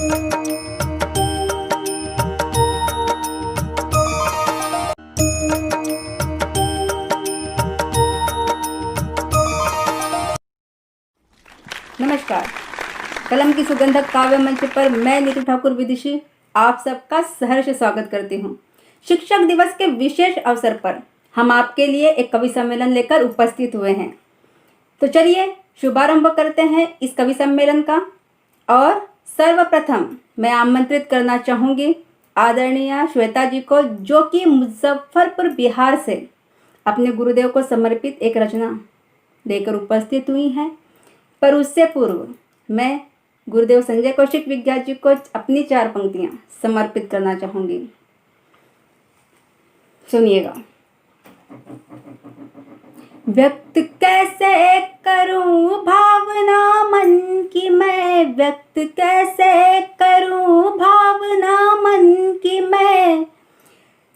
नमस्कार। कलम की सुगंधक काव्य मंच पर मैं नीतू ठाकुर विदुषी आप सबका सहर्ष स्वागत करती हूँ। शिक्षक दिवस के विशेष अवसर पर हम आपके लिए एक कवि सम्मेलन लेकर उपस्थित हुए हैं। तो चलिए शुभारंभ करते हैं इस कवि सम्मेलन का। और सर्वप्रथम मैं आमंत्रित करना चाहूँगी आदरणीय श्वेता जी को, जो कि मुजफ्फरपुर बिहार से अपने गुरुदेव को समर्पित एक रचना लेकर उपस्थित हुई हैं। पर उससे पूर्व मैं गुरुदेव संजय कौशिक विज्ञान जी को अपनी 4 पंक्तियां समर्पित करना चाहूँगी। सुनिएगा। व्यक्त कैसे करूं भावना मन की मैं, व्यक्त कैसे करूं भावना मन की मैं,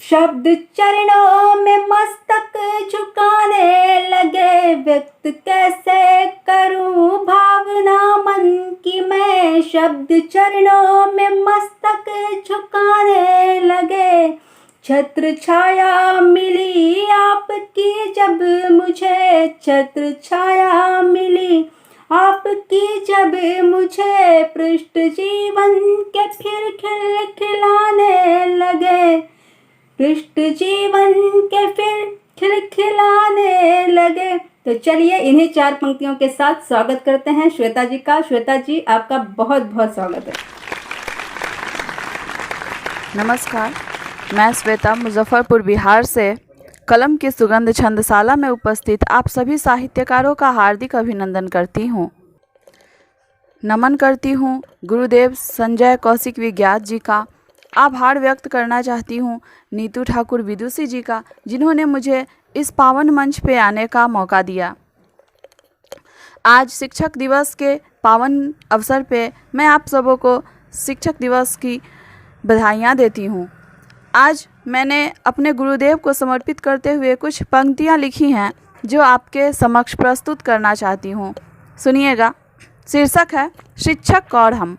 शब्द चरणों में मस्तक झुकाने लगे। व्यक्त कैसे करूं भावना मन की मैं, शब्द चरणों में मस्तक झुकाने लगे। छत्र छाया मिली आपकी जब मुझे, छत्र छाया मिली आपकी जब मुझे, पृष्ठ जीवन के फिर खिलखिलाने लगे, पृष्ठ जीवन के फिर खिलखिलाने लगे। तो चलिए इन्हीं 4 पंक्तियों के साथ स्वागत करते हैं श्वेता जी का। श्वेता जी, आपका बहुत बहुत स्वागत है। नमस्कार, मैं श्वेता मुजफ्फरपुर बिहार से कलम की सुगंध छंदशाला में उपस्थित आप सभी साहित्यकारों का हार्दिक अभिनंदन करती हूँ। नमन करती हूँ गुरुदेव संजय कौशिक विज्ञान जी का। आभार व्यक्त करना चाहती हूँ नीतू ठाकुर विदुषी जी का, जिन्होंने मुझे इस पावन मंच पे आने का मौका दिया। आज शिक्षक दिवस के पावन अवसर पे मैं आप सबों को शिक्षक दिवस की बधाइयाँ देती हूँ। आज मैंने अपने गुरुदेव को समर्पित करते हुए कुछ पंक्तियाँ लिखी हैं जो आपके समक्ष प्रस्तुत करना चाहती हूँ। सुनिएगा। शीर्षक है शिक्षक और हम।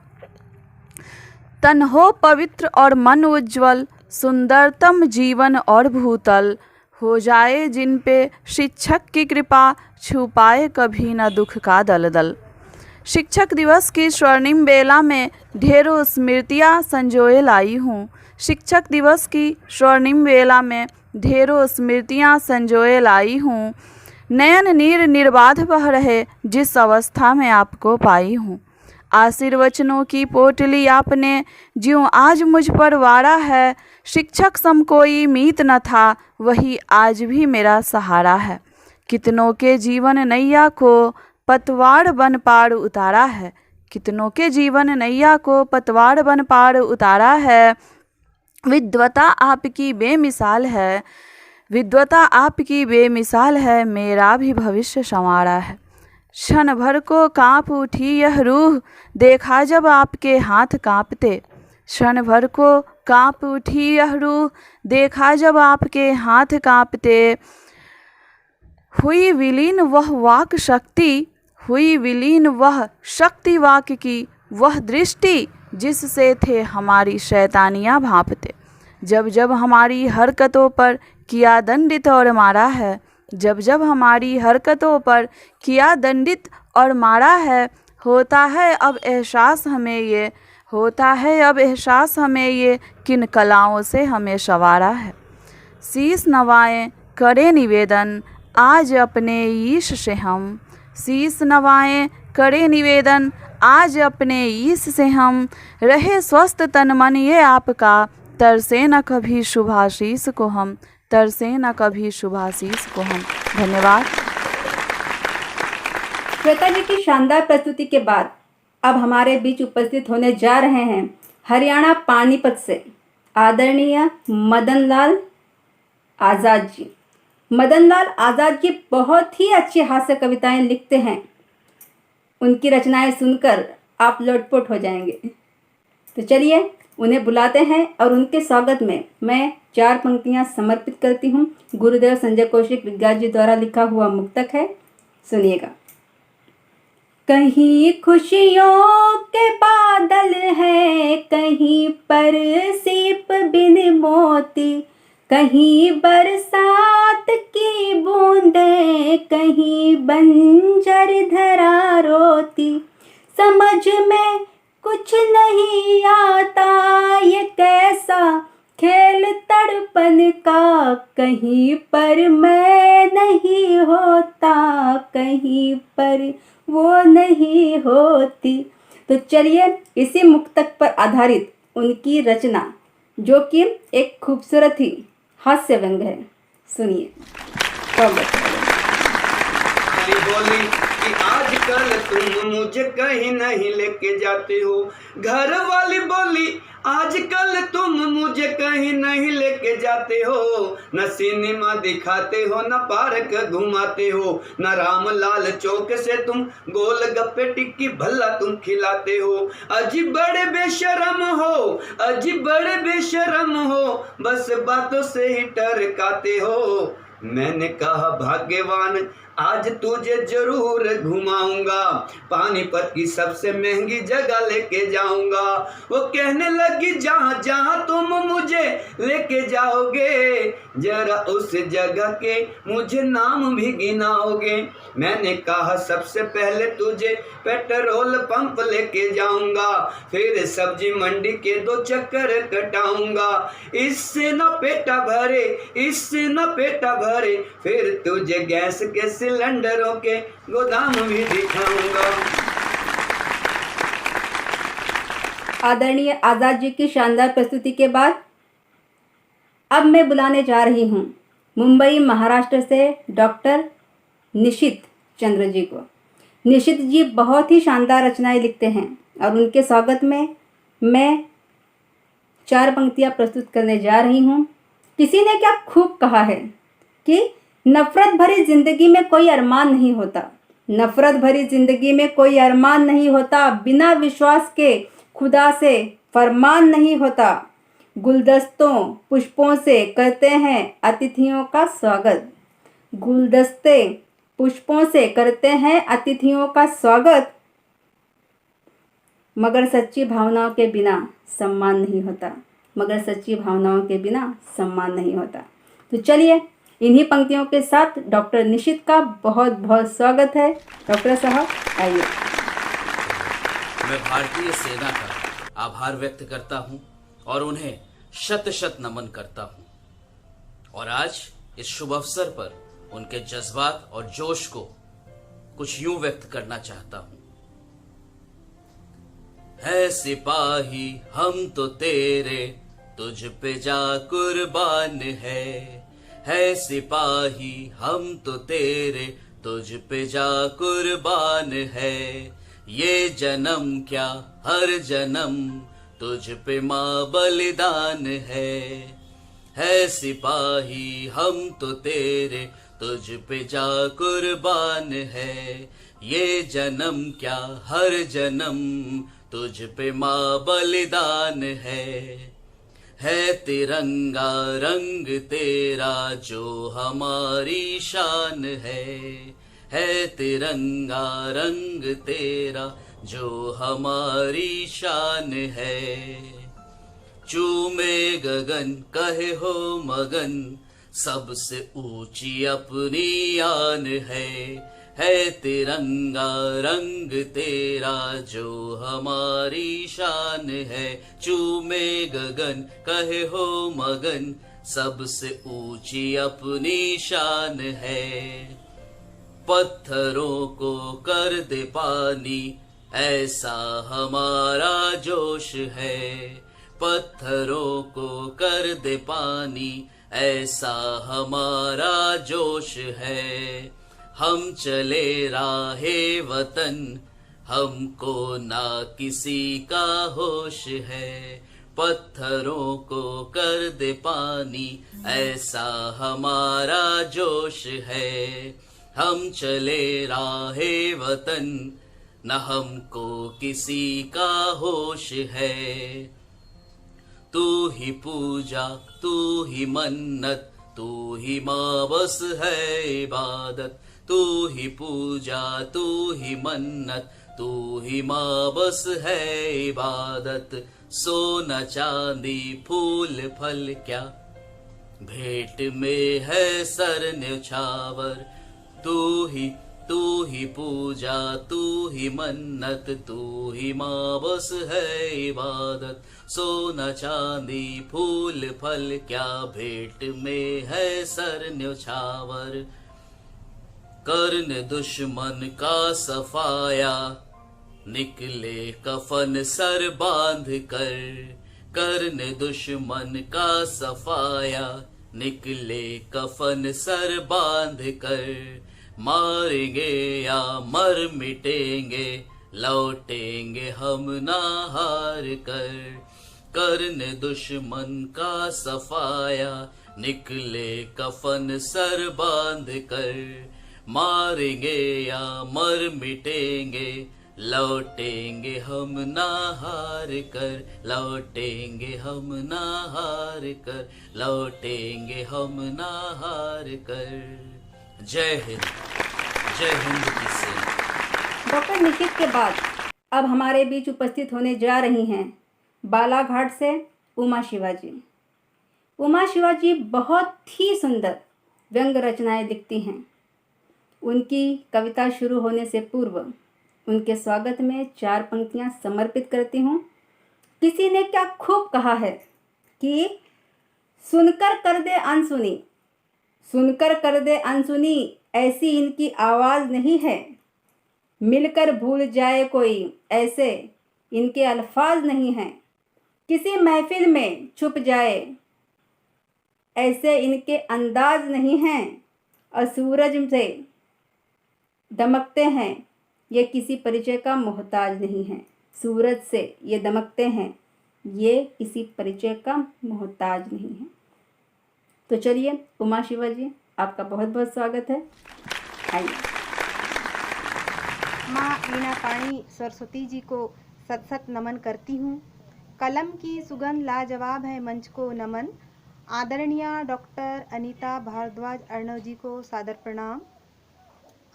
तन हो पवित्र और मन उज्ज्वल, सुंदरतम जीवन और भूतल, हो जाए जिन पे शिक्षक की कृपा, छुपाए कभी न दुख का दलदल। शिक्षक दिवस की स्वर्णिम बेला में ढेरों स्मृतियाँ संजोए लाई हूँ। शिक्षक दिवस की स्वर्णिम बेला में ढेरों स्मृतियाँ संजोए लाई हूँ। नयन नीर निर्बाध बह रहे जिस अवस्था में आपको पाई हूँ। आशीर्वचनों की पोटली आपने ज्यों आज मुझ पर वारा है। शिक्षक सम कोई मीत न था, वही आज भी मेरा सहारा है। कितनों के जीवन नैया को पतवार बन पार उतारा है। कितनों के जीवन नैया को पतवार बन पार उतारा है। विद्वता आपकी बेमिसाल है, विद्वता आपकी बेमिसाल है, मेरा भी भविष्य संवारा है। क्षण भर को कांप उठी यह रूह, देखा जब आपके हाथ कांपते। क्षण भर को कांप उठी यह रूह, देखा जब आपके हाथ कांपते। हुई विलीन वह वाक शक्ति, हुई विलीन वह शक्ति वाक की, वह दृष्टि जिससे थे हमारी शैतानियाँ भांपते। जब जब हमारी हरकतों पर किया दंडित और मारा है, जब जब हमारी हरकतों पर किया दंडित और मारा है, होता है अब एहसास हमें ये, होता है अब एहसास हमें ये, किन कलाओं से हमें संवारा है। शीश नवाएं करें निवेदन आज अपने ईश से हम, शीश नवाएं करें निवेदन आज अपने ईश से हम। रहे स्वस्थ तन मन ये आपका, तरसे न कभी शुभाशीष को हम, तरसे न कभी शुभाशीष को हम। धन्यवाद। श्वेता जी की शानदार प्रस्तुति के बाद अब हमारे बीच उपस्थित होने जा रहे हैं हरियाणा पानीपत से आदरणीय मदन लाल आज़ाद जी। मदन लाल आज़ाद जी बहुत ही अच्छी हास्य कविताएं लिखते हैं। उनकी रचनाएं सुनकर आप लोटपोट हो जाएंगे। तो चलिए उन्हें बुलाते हैं और उनके स्वागत में मैं 4 पंक्तियां समर्पित करती हूं। गुरुदेव संजय कौशिक विज्ञान जी द्वारा लिखा हुआ मुक्तक है, सुनिएगा। कहीं खुशियों के बादल हैं, कहीं पर सीप बिन मोती, कहीं बरसात की बूंदें, कहीं बंजर धरा रोती। समझ में कुछ नहीं आता ये कैसा खेल तड़पन का, कहीं पर मैं नहीं होता, कहीं पर वो नहीं होती। तो चलिए इसी मुक्तक पर आधारित उनकी रचना, जो कि एक खूबसूरत ही हास्य व्यंग है, सुनिए। बोली कि आजकल तुम मुझे कहीं नहीं लेके जाते हो। घर वाली बोली आजकल तुम मुझे कहीं नहीं लेके जाते हो। न सिनेमा दिखाते हो, न पार्क घुमाते हो, न रामलाल चौक से तुम गोल गप्पे टिक्की भल्ला तुम खिलाते हो। अजीब बड़े बेशरम हो, अजीब बड़े बेशरम हो, बस बातों से ही टरकाते हो। मैंने कहा भाग्यवान आज तुझे जरूर घुमाऊंगा, पानीपत की सबसे महंगी जगह लेके जाऊंगा। वो कहने लगी जहाँ जहाँ तुम मुझे लेके जाओगे, जरा उस जगह के मुझे नाम भी गिनाओगे। मैंने कहा सबसे पहले तुझे पेट्रोल पंप लेके जाऊंगा, फिर सब्जी मंडी के 2 चक्कर कटाऊंगा। इससे न पेटा भरे, इससे न पेटा भरे, फिर तुझे गैस के सिलेंडरों के गोदाम भी दिखाऊंगा। आदरणीय आज़ाद जी की शानदार प्रस्तुति के बाद अब मैं बुलाने जा रही हूँ मुंबई महाराष्ट्र से डॉक्टर निशित चंद्र जी को। निशित जी बहुत ही शानदार रचनाएं लिखते हैं और उनके स्वागत में मैं 4 पंक्तियाँ प्रस्तुत करने जा रही हूँ। किसी ने क्या खूब कहा है कि नफ़रत भरी ज़िंदगी में कोई अरमान नहीं होता, नफ़रत भरी ज़िंदगी में कोई अरमान नहीं होता, बिना विश्वास के खुदा से फरमान नहीं होता। गुलदस्तों पुष्पों से करते हैं अतिथियों का स्वागत, गुलदस्ते पुष्पों से करते हैं अतिथियों का स्वागत, मगर सच्ची भावनाओं के बिना सम्मान नहीं होता, मगर सच्ची भावनाओं के बिना सम्मान नहीं होता। तो चलिए इन्हीं पंक्तियों के साथ डॉक्टर निशित का बहुत बहुत स्वागत है। डॉक्टर साहब आइए। मैं भारतीय सेना का आभार व्यक्त करता हूं और उन्हें शत शत नमन करता हूं, और आज इस शुभ अवसर पर उनके जज्बात और जोश को कुछ यूं व्यक्त करना चाहता हूं। है सिपाही हम तो तेरे, तुझ पे जा कुर्बान है सिपाही हम तो तेरे, तुझ पे जा कुर्बान है। ये जन्म क्या हर जन्म तुझ पे माँ बलिदान है सिपाही हम तो तेरे, तुझ पे जा कुर्बान है। ये जन्म क्या हर जन्म तुझ पे माँ बलिदान है तिरंगा रंग तेरा जो हमारी शान है तिरंगा रंग तेरा जो हमारी शान है। चूमे गगन कहे हो मगन, सबसे ऊंची अपनी आन है तिरंगा रंग तेरा जो हमारी शान है। चूमे गगन कहे हो मगन, सबसे ऊंची अपनी शान है। पत्थरों को कर दे पानी, ऐसा हमारा जोश है। पत्थरों को कर दे पानी, ऐसा हमारा जोश है। हम चले राहे वतन, हमको ना किसी का होश है। पत्थरों को कर दे पानी, ऐसा हमारा जोश है। हम चले राहे वतन, न हमको किसी का होश है। तू ही पूजा तू ही मन्नत, तू ही माँ बस है इबादत। तू ही पूजा तू ही मन्नत, तू ही माँ बस है इबादत, सोना चांदी फूल फल क्या भेंट में है सर न्यौछावर। तू ही पूजा, तू ही मन्नत, तू ही माँ बस है इबादत, सोना चांदी फूल फल क्या भेंट में है सर न्यौछावर। करन दुश्मन का सफाया, निकले कफन सर बांध कर। करन दुश्मन का सफाया, निकले कफन सर बांध कर। मारेंगे या मर मिटेंगे, लौटेंगे हम ना हार कर। करन दुश्मन का सफाया, निकले कफन सर बांध कर। मारेंगे या मर मिटेंगे, लौटेंगे हम ना हार कर। लौटेंगे हम ना हार कर, लौटेंगे हम ना हार कर। जय हिंद, जय हिंद की सेना। डॉक्टर निशित के बाद अब हमारे बीच उपस्थित होने जा रही हैं बालाघाट से उमा शिवाजी। उमा शिवाजी बहुत ही सुंदर व्यंग रचनाएं लिखती हैं। उनकी कविता शुरू होने से पूर्व उनके स्वागत में 4 पंक्तियां समर्पित करती हूँ। किसी ने क्या खूब कहा है कि सुनकर कर दे अनसुनी, सुनकर कर दे अनसुनी, ऐसी इनकी आवाज़ नहीं है। मिलकर भूल जाए कोई, ऐसे इनके अल्फाज नहीं हैं। किसी महफिल में छुप जाए, ऐसे इनके अंदाज नहीं हैं। और सूरज से दमकते हैं, ये किसी परिचय का मोहताज नहीं है। सूरज से ये दमकते हैं, ये किसी परिचय का मोहताज नहीं है। तो चलिए उमा शिवाजी, आपका बहुत बहुत स्वागत है। आइए। माँ वीणा पाणी सरस्वती जी को सत सत नमन करती हूँ। कलम की सुगंध लाजवाब है, मंच को नमन। आदरणीय डॉक्टर अनीता भारद्वाज अर्णव जी को सादर प्रणाम।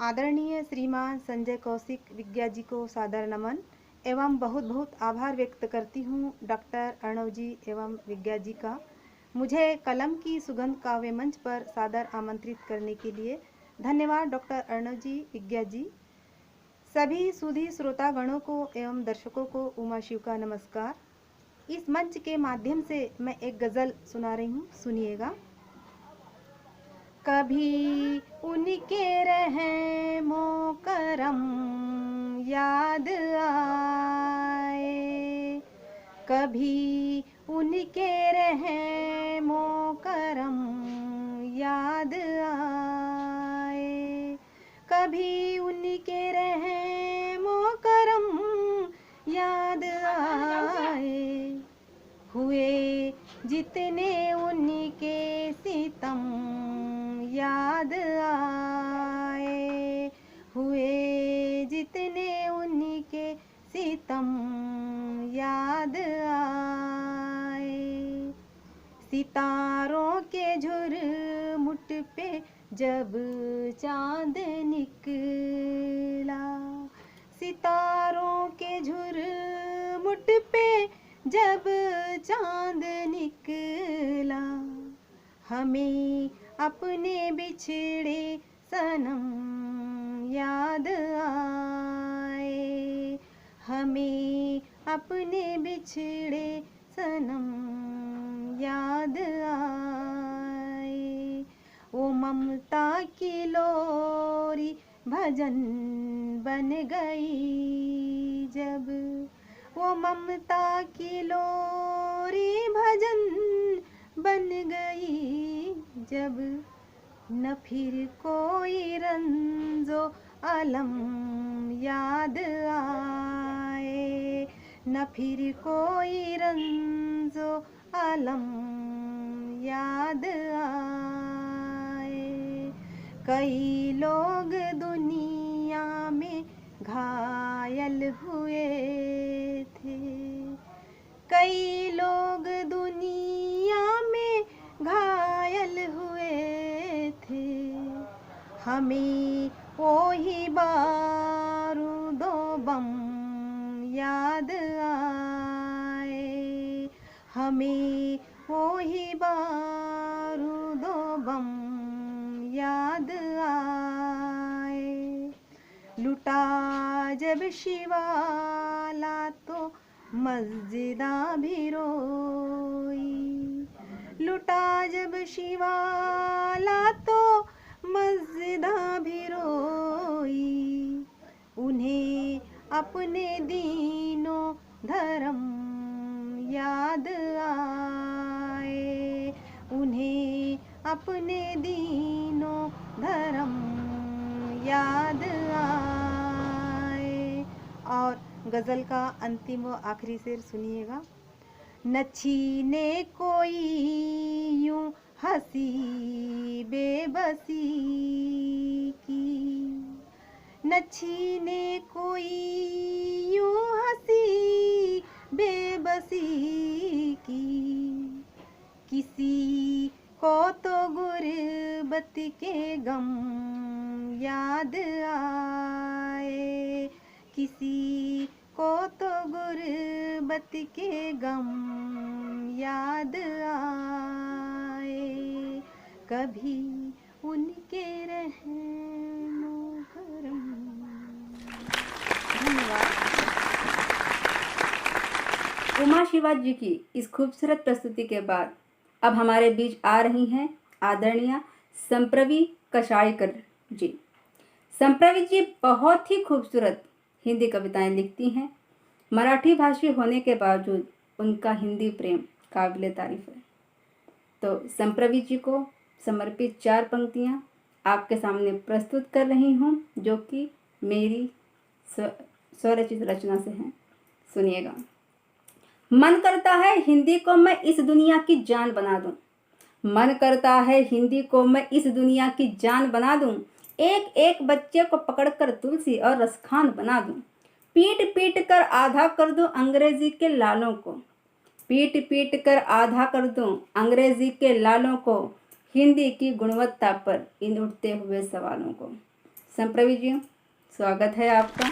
आदरणीय श्रीमान संजय कौशिक विज्ञा जी को सादर नमन एवं बहुत बहुत आभार व्यक्त करती हूँ डॉक्टर अर्णव जी एवं विज्ञा जी का, मुझे कलम की सुगंध काव्य मंच पर सादर आमंत्रित करने के लिए। धन्यवाद डॉक्टर अर्णव जी, विज्ञा जी। सभी सुधी श्रोतागणों को एवं दर्शकों को उमा शिव का नमस्कार। इस मंच के माध्यम से मैं एक गज़ल सुना रही हूँ, सुनिएगा। कभी उनके रहमो करम याद आए, कभी उनके रहमो करम याद आए, कभी उनके रहमो करम याद आए। हुए जितने उनके सितम याद आए, हुए जितने उनके सितम याद आए। सितारों के झुरमुट पे जब चांद निकला, सितारों के झुरमुट पे जब चांद निकला, हमें अपने बिछड़े सनम याद आए, हमें अपने बिछड़े सनम याद आए। वो ममता की लोरी भजन बन गई जब, वो ममता की लोरी भजन बन गई जब, न फिर कोई रंजो अलम याद आए, न फिर कोई रंजो अलम याद आए। कई लोग दुनिया में घायल हुए थे, कई लोग दुनिया में घायल हुए थे। हमें वो ही बारूदों बम याद आए, हमें वही बारूदो बम याद आए। लुटा जब शिवाला तो मस्जिदा भी रोई, लुटा जब शिवाला तो मस्जिदा भी रोई। उन्हें अपने दीनों धर्म याद आए, उन्हें अपने दीनों धर्म याद आए। और गज़ल का अंतिम व आखिरी शेर सुनिएगा। न छीने कोई यूं हंसी बेबसी की, न छीने कोई यूं हंसी बेबसी की। किसी को तो गुर्बत के गम याद आए, किसी को तो गुर्बत के गम याद आए। कभी उनके रहमो करम। धन्यवाद। उमा शिवा जी की इस खूबसूरत प्रस्तुति के बाद अब हमारे बीच आ रही हैं आदरणीय संप्रवी कशाईकर जी। संप्रवी जी बहुत ही खूबसूरत हिंदी कविताएं लिखती हैं। मराठी भाषी होने के बावजूद उनका हिंदी प्रेम काबिले तारीफ है। तो संप्रवी जी को समर्पित 4 पंक्तियां आपके सामने प्रस्तुत कर रही हूं, जो कि मेरी स्वरचित रचना से हैं। सुनिएगा। मन करता है हिंदी को मैं इस दुनिया की जान बना दूं, मन करता है हिंदी को मैं इस दुनिया की जान बना दूं। एक एक बच्चे को पकड़कर तुलसी और रसखान बना दूं। पीट पीट कर आधा कर दूं अंग्रेजी के लालों को, पीट पीट कर आधा कर दूं अंग्रेजी के लालों को। हिंदी की गुणवत्ता पर इन उठते हुए सवालों को। संप्रवी जी, स्वागत है आपका।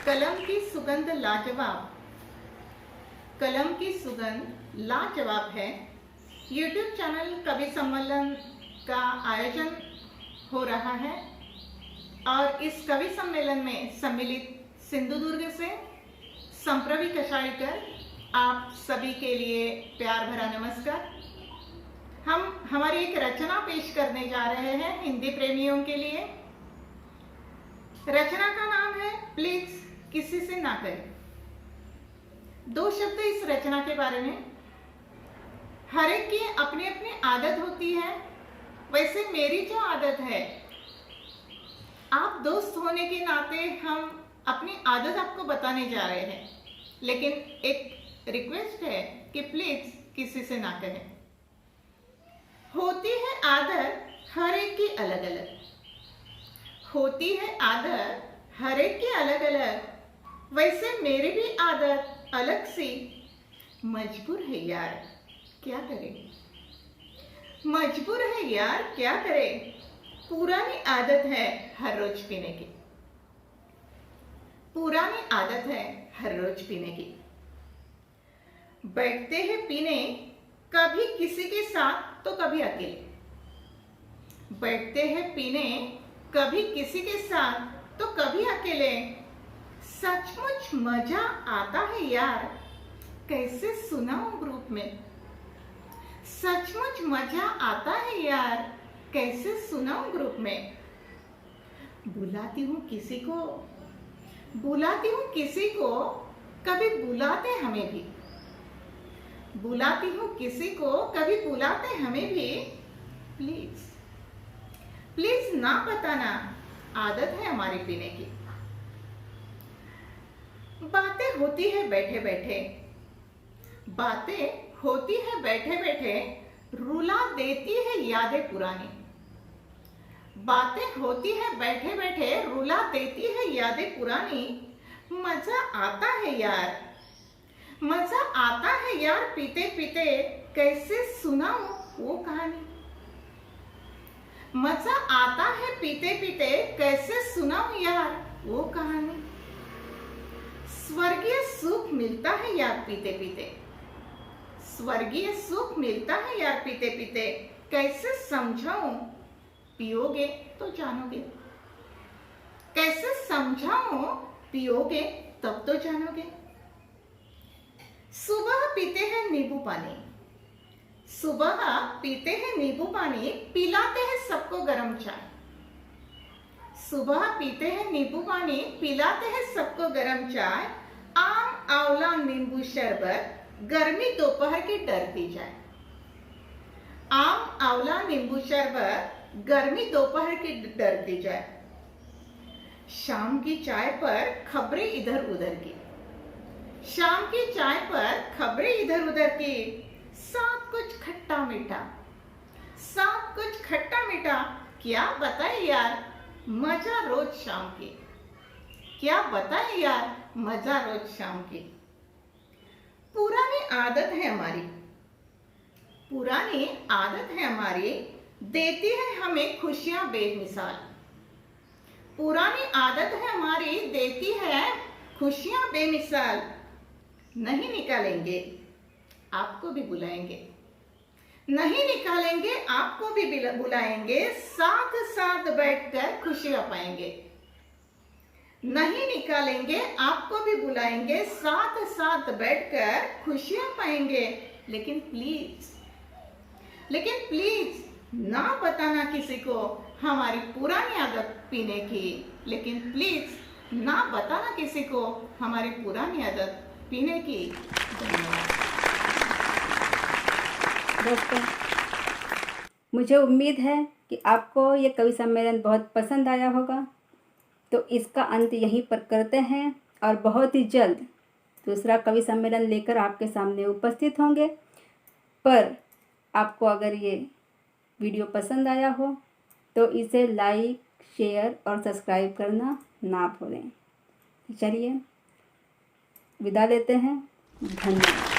कलम की सुगंध लाजवाब, कलम की सुगंध लाजवाब है। यूट्यूब चैनल कवि सम्मेलन का आयोजन हो रहा है और इस कवि सम्मेलन में सम्मिलित सिंधुदुर्ग से संप्रवी कशाईकर आप सभी के लिए प्यार भरा नमस्कार। हम हमारी एक रचना पेश करने जा रहे हैं हिंदी प्रेमियों के लिए। रचना का नाम है प्लीज किसी से ना कहे। 2 शब्द इस रचना के बारे में। हर एक की अपनी अपनी आदत होती है, वैसे मेरी जो आदत है, आप दोस्त होने के नाते हम अपनी आदत आपको बताने जा रहे हैं, लेकिन एक रिक्वेस्ट है कि प्लीज किसी से ना कहें। होती है आदत हर एक की अलग अलग, होती है आदत हर एक की अलग अलग, वैसे मेरी भी आदत अलग सी। मजबूर है यार क्या करें, मजबूर है यार क्या करें। पुरानी आदत है हर रोज पीने की, पुरानी आदत है हर रोज पीने की। बैठते हैं पीने कभी किसी के साथ तो कभी अकेले, बैठते हैं पीने कभी किसी के साथ तो कभी अकेले। सचमुच मजा आता है यार कैसे सुनाऊं ग्रुप में, सचमुच मजा आता है यार कैसे सुनाऊं ग्रुप में। बुलाती हूँ किसी को, बुलाती हूँ किसी को, कभी बुलाते हमें भी, बुलाती हूँ किसी को कभी बुलाते हमें भी। प्लीज प्लीज ना बताना आदत है हमारी पीने की। बातें होती है बैठे बैठे, बातें होती है बैठे बैठे, रुला देती है यादें पुरानी। बातें होती है बैठे बैठे, रुला देती है यादें पुरानी। मजा आता है यार, मजा आता है यार पीते पीते, कैसे सुनाऊं वो कहानी। मजा आता है पीते पीते, कैसे सुनाऊं यार वो कहानी। स्वर्गीय सुख मिलता है यार पीते पीते, स्वर्गीय सुख मिलता है यार पीते पीते, कैसे समझाऊं पियोगे तो जानोगे, कैसे समझाऊं पियोगे तब तो जानोगे। सुबह पीते हैं नींबू पानी, सुबह पीते हैं नींबू पानी, पिलाते हैं सबको गरम चाय। सुबह पीते हैं नींबू पानी, पिलाते हैं सबको गरम चाय। आम आंवला नींबू शरबत, गर्मी दोपहर की डरती जाए। आम आंवला नींबू शरबत, गर्मी दोपहर की डरती जाए। शाम की चाय पर खबरें इधर उधर की, शाम की चाय पर खबरें इधर उधर की। साथ कुछ खट्टा मीठा, साथ कुछ खट्टा मीठा, क्या बताए यार मजा रोज शाम की, क्या बताए यार मजा रोज शाम की। पुरानी आदत है हमारी, पुरानी आदत है हमारी, देती है हमें खुशियां बेमिसाल। पुरानी आदत है हमारी, देती है खुशियां बेमिसाल। नहीं निकालेंगे आपको भी बुलाएंगे, नहीं निकालेंगे आपको भी बुलाएंगे, साथ साथ बैठकर खुशियां पाएंगे। नहीं निकालेंगे आपको भी बुलाएंगे, साथ साथ बैठकर खुशियां पाएंगे। लेकिन प्लीज, लेकिन प्लीज ना बताना किसी को हमारी पुरानी आदत पीने की, लेकिन प्लीज ना बताना किसी को हमारी पुरानी आदत पीने की। धन्यवाद दोस्तों, मुझे उम्मीद है कि आपको ये कवि सम्मेलन बहुत पसंद आया होगा। तो इसका अंत यहीं पर करते हैं और बहुत ही जल्द दूसरा कवि सम्मेलन लेकर आपके सामने उपस्थित होंगे। पर आपको अगर ये वीडियो पसंद आया हो तो इसे लाइक, शेयर और सब्सक्राइब करना ना भूलें। चलिए विदा लेते हैं। धन्यवाद।